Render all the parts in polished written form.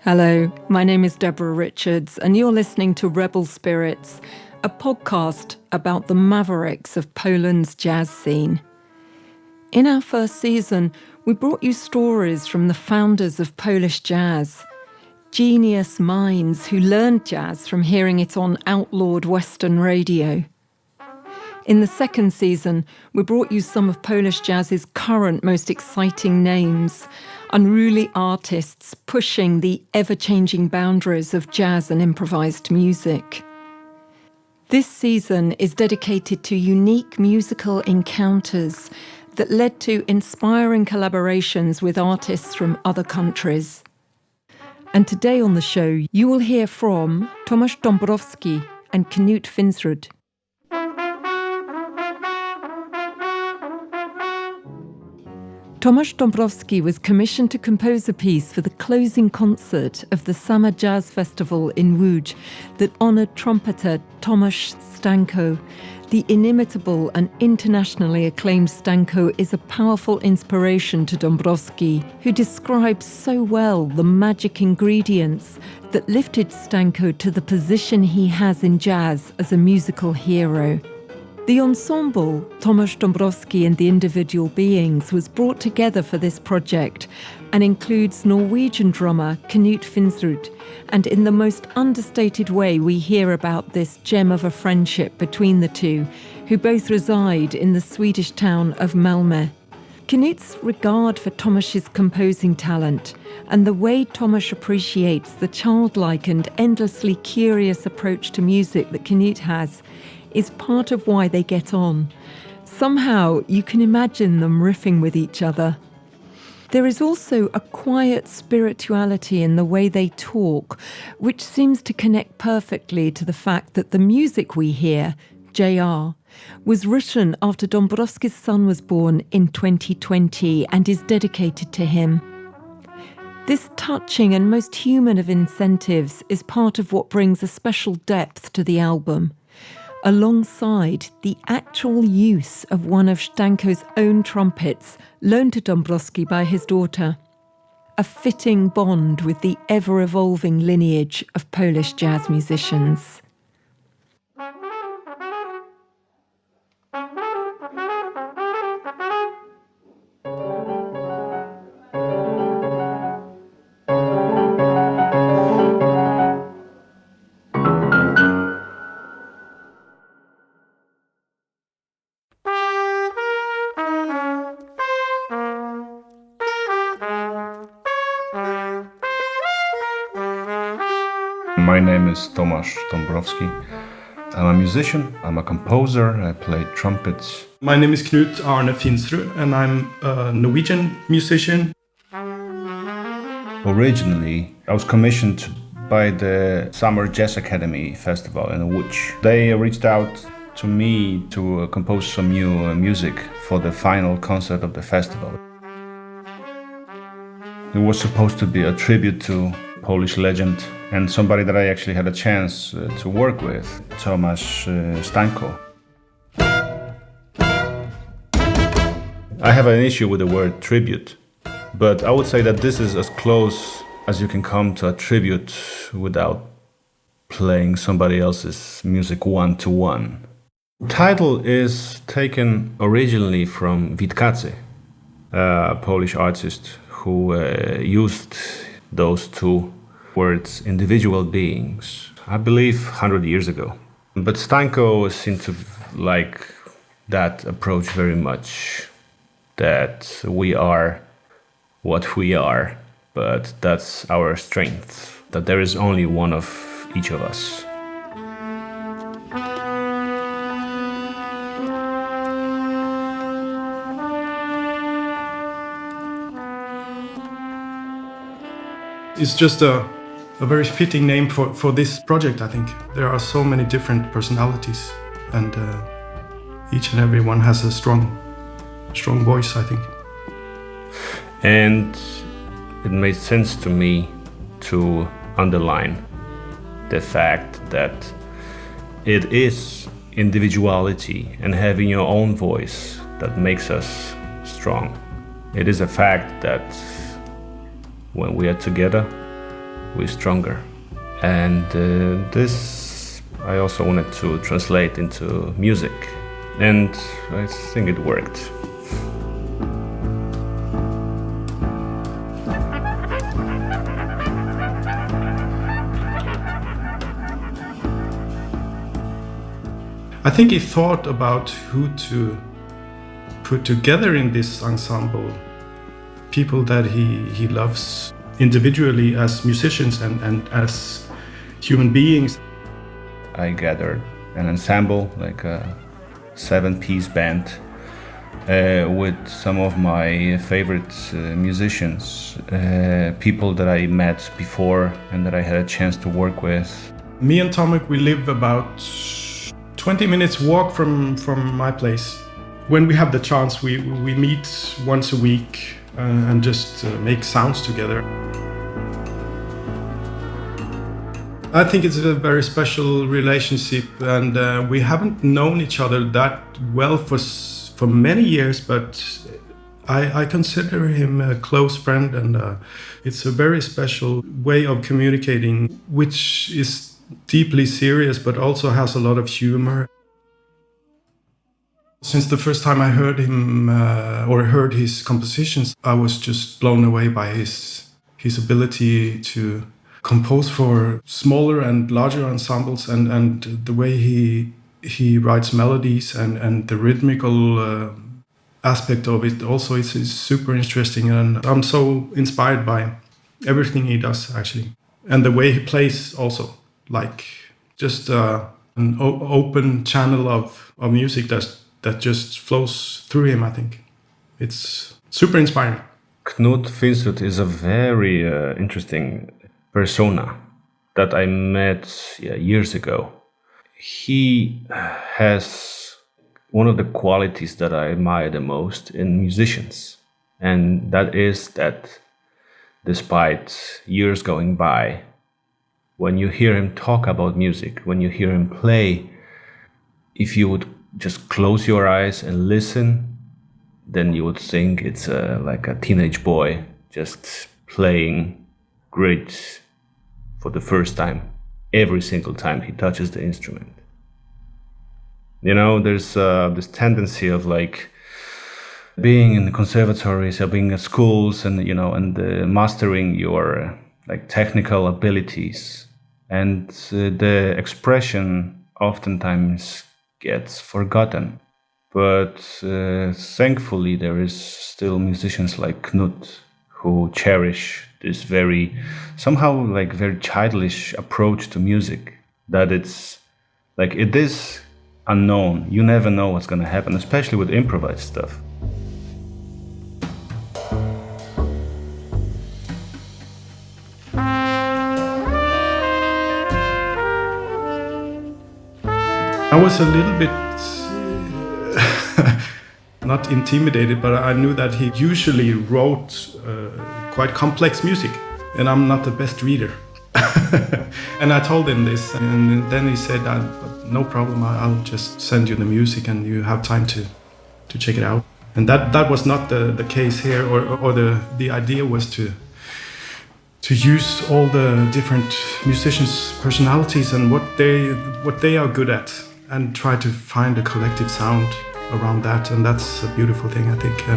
Hello, my name is Deborah Richards, and you're listening to Rebel Spirits, a podcast about the mavericks of Poland's jazz scene. In our first season, we brought you stories from the founders of Polish jazz, genius minds who learned jazz from hearing it on outlawed Western radio. In the second season, we brought you some of Polish jazz's current most exciting names, unruly artists pushing the ever-changing boundaries of jazz and improvised music. This season is dedicated to unique musical encounters that led to inspiring collaborations with artists from other countries. And today on the show, you will hear from Tomasz Dąbrowski and Knut Finsrud. Tomasz Dąbrowski was commissioned to compose a piece for the closing concert of the Summer Jazz Festival in Łódź that honoured trumpeter Tomasz Stanko. The inimitable and internationally acclaimed Stanko is a powerful inspiration to Dąbrowski, who describes so well the magic ingredients that lifted Stanko to the position he has in jazz as a musical hero. The ensemble, Tomasz Dąbrowski and the Individual Beings, was brought together for this project and includes Norwegian drummer Knut Finsrud. And in the most understated way, we hear about this gem of a friendship between the two, who both reside in the Swedish town of Malmo. Knut's regard for Tomasz's composing talent and the way Tomasz appreciates the childlike and endlessly curious approach to music that Knut has is part of why they get on. Somehow you can imagine them riffing with each other. There is also a quiet spirituality in the way they talk, which seems to connect perfectly to the fact that the music we hear, JR, was written after Dąbrowski's son was born in 2020 and is dedicated to him. This touching and most human of incentives is part of what brings a special depth to the album, alongside the actual use of one of Stanko's own trumpets, loaned to Dąbrowski by his daughter. A fitting bond with the ever-evolving lineage of Polish jazz musicians. My name is Tomasz Dąbrowski. I'm a musician, I'm a composer, I play trumpets. My name is Knut Finsrud and I'm a Norwegian musician. Originally, I was commissioned by the Summer Jazz Academy Festival in Łódź. They reached out to me to compose some new music for the final concert of the festival. It was supposed to be a tribute to Polish legend and somebody that I actually had a chance to work with, Tomasz Stanko. I have an issue with the word tribute, but I would say that this is as close as you can come to a tribute without playing somebody else's music one-to-one. Title is taken originally from Witkacy, a Polish artist who used those two words, individual beings, I believe 100 years ago. But Stanko seemed to like that approach very much, that we are what we are, but that's our strength, that there is only one of each of us. It's just a very fitting name for this project, I think. There are so many different personalities and each and every one has a strong voice, I think. And it made sense to me to underline the fact that it is individuality and having your own voice that makes us strong. It is a fact that when we are together, who is stronger. And this I also wanted to translate into music, and I think it worked. I think he thought about who to put together in this ensemble, people that he loves individually as musicians and as human beings. I gathered an ensemble, like a 7-piece band, with some of my favorite musicians, people that I met before and that I had a chance to work with. Me and Tomek, we live about 20 minutes walk from my place. When we have the chance, we meet once a week and just make sounds together. I think it's a very special relationship, and we haven't known each other that well for many years, but I consider him a close friend, and it's a very special way of communicating, which is deeply serious but also has a lot of humor. Since the first time I heard him or heard his compositions, I was just blown away by his ability to compose for smaller and larger ensembles, and the way he writes melodies and the rhythmical aspect of it also is super interesting, and I'm so inspired by everything he does actually, and the way he plays also, like just an open channel of music that just flows through him. I think it's super inspiring. Knut Finsrud is a very interesting persona that I met years ago. He has one of the qualities that I admire the most in musicians, and that is that despite years going by, when you hear him talk about music, when you hear him play, if you would just close your eyes and listen, then you would think it's like a teenage boy just playing great for the first time, every single time he touches the instrument. You know, there's this tendency of like being in the conservatories or being at schools and, you know, and mastering your like technical abilities. And the expression oftentimes gets forgotten. But thankfully there is still musicians like Knut who cherish this very, somehow like very childish approach to music, that it's like it is unknown. You never know what's gonna happen, especially with improvised stuff. I was a little bit not intimidated, but I knew that he usually wrote quite complex music, and I'm not the best reader. And I told him this, and then he said, no problem, I'll just send you the music and you have time to check it out. And that was not the case here, or the idea was to use all the different musicians' personalities and what they are good at, and try to find a collective sound around that, and that's a beautiful thing, I think,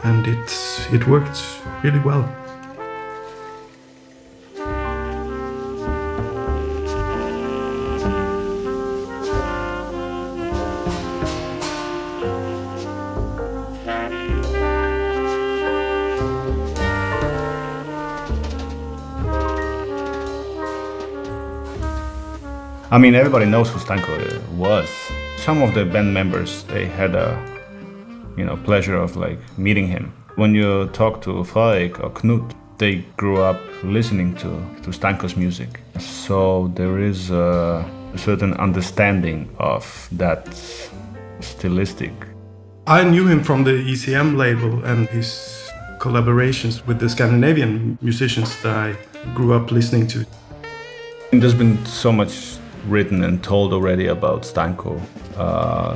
and it worked really well. I mean, everybody knows who Stanko was. Some of the band members, they had a, pleasure of like meeting him. When you talk to Fredrik or Knut, they grew up listening to Stanko's music. So there is a certain understanding of that stylistic. I knew him from the ECM label and his collaborations with the Scandinavian musicians that I grew up listening to. There's been so much written and told already about Stanko.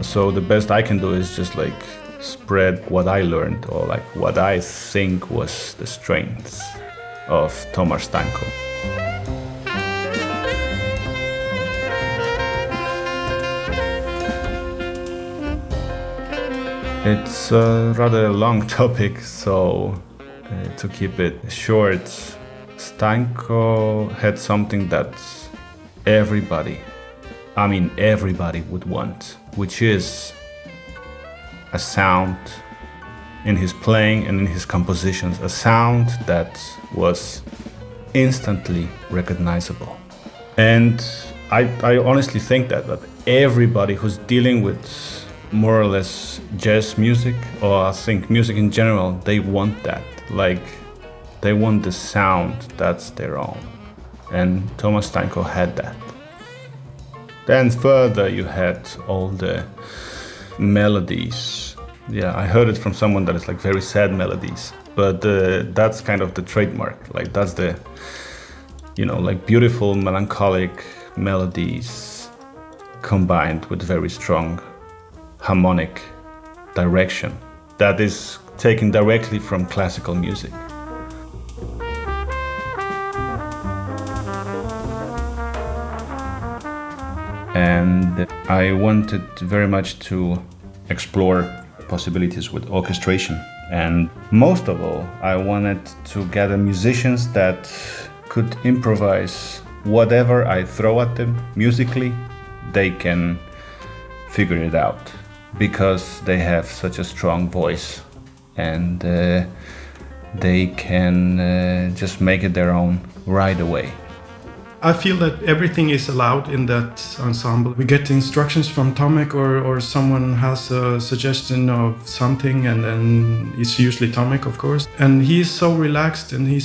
So the best I can do is just like spread what I learned, or like what I think was the strengths. of Tomasz Stanko. It's a rather long topic, so to keep it short, Stanko had something that everybody would want, which is a sound in his playing and in his compositions, a sound that was instantly recognizable. And I honestly think that everybody who's dealing with more or less jazz music, or I think music in general, they want that. Like, they want the sound that's their own. And Tomasz Stanko had that. Then further you had all the melodies. Yeah, I heard it from someone that it's like very sad melodies, but that's kind of the trademark. Like, that's the, like beautiful melancholic melodies combined with very strong harmonic direction that is taken directly from classical music. And I wanted very much to explore possibilities with orchestration. And most of all, I wanted to gather musicians that could improvise whatever I throw at them musically. They can figure it out because they have such a strong voice, and they can just make it their own right away. I feel that everything is allowed in that ensemble. We get instructions from Tomek, or someone has a suggestion of something, and then it's usually Tomek, of course. And he's so relaxed, and he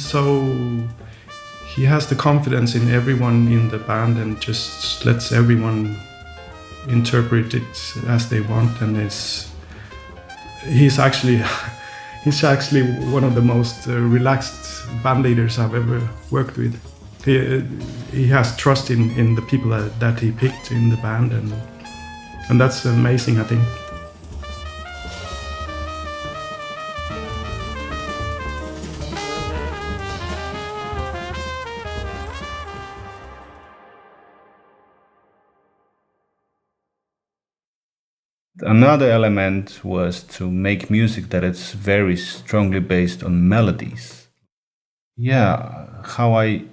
has the confidence in everyone in the band, and just lets everyone interpret it as they want. And he's actually one of the most relaxed band leaders I've ever worked with. He has trust in the people that he picked in the band, and that's amazing, I think. Another element was to make music that it's very strongly based on melodies. Yeah, how I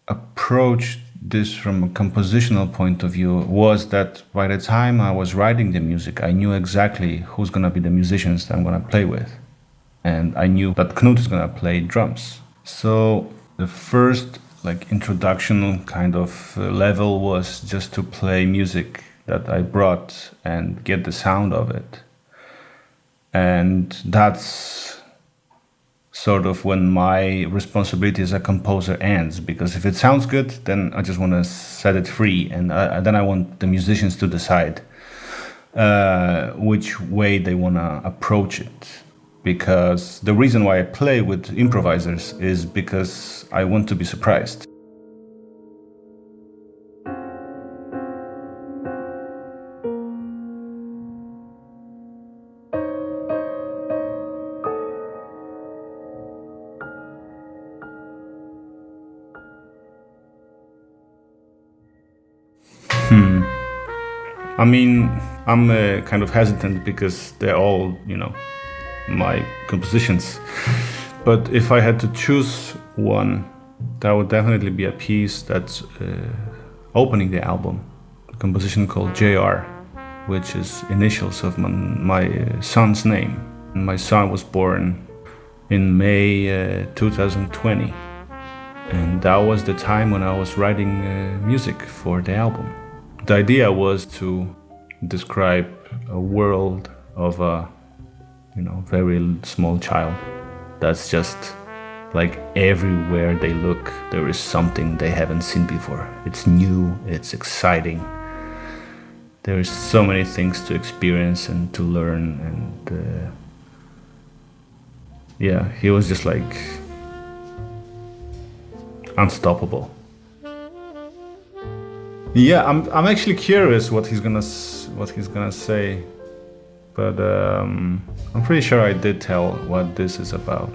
approached this from a compositional point of view was that by the time I was writing the music, I knew exactly who's going to be the musicians that I'm going to play with. And I knew that Knut is going to play drums. So the first introduction kind of level was just to play music that I brought and get the sound of it. And that's sort of when my responsibility as a composer ends, because if it sounds good, then I just want to set it free, and then I want the musicians to decide which way they want to approach it. Because the reason why I play with improvisers is because I want to be surprised. I mean, I'm kind of hesitant because they're all, my compositions. But if I had to choose one, that would definitely be a piece that's opening the album, a composition called JR, which is initials of my son's name. My son was born in May 2020. And that was the time when I was writing music for the album. The idea was to describe a world of a, very small child that's just like everywhere they look, there is something they haven't seen before. It's new, it's exciting. There's so many things to experience and to learn, and he was just like unstoppable. Yeah, I'm actually curious what he's gonna say, but I'm pretty sure I did tell what this is about.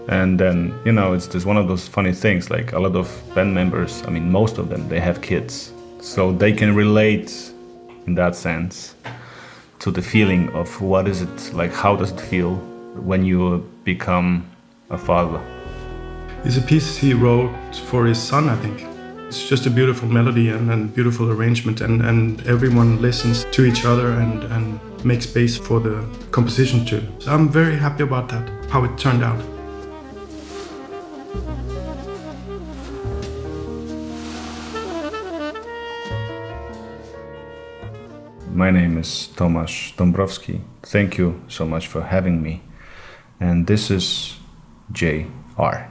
And then, you know, it's just one of those funny things, like a lot of band members, I mean, most of them, they have kids. So they can relate in that sense to the feeling of what is it, like how does it feel when you become a father. It's a piece he wrote for his son, I think. It's just a beautiful melody and beautiful arrangement, and everyone listens to each other and makes space for the composition too. So I'm very happy about that, how it turned out. My name is Tomasz Dąbrowski. Thank you so much for having me. And this is JR.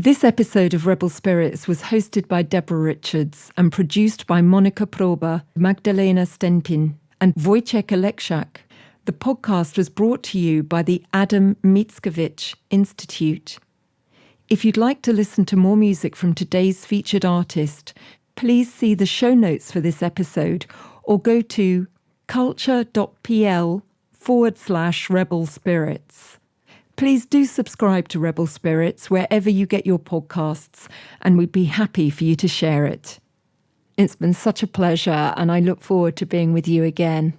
This episode of Rebel Spirits was hosted by Deborah Richards and produced by Monica Proba, Magdalena Stenpin, and Wojciech Oleksiak. The podcast was brought to you by the Adam Mickiewicz Institute. If you'd like to listen to more music from today's featured artist, please see the show notes for this episode or go to Culture.pl/Rebel Spirits. Please do subscribe to Rebel Spirits wherever you get your podcasts, and we'd be happy for you to share it. It's been such a pleasure, and I look forward to being with you again.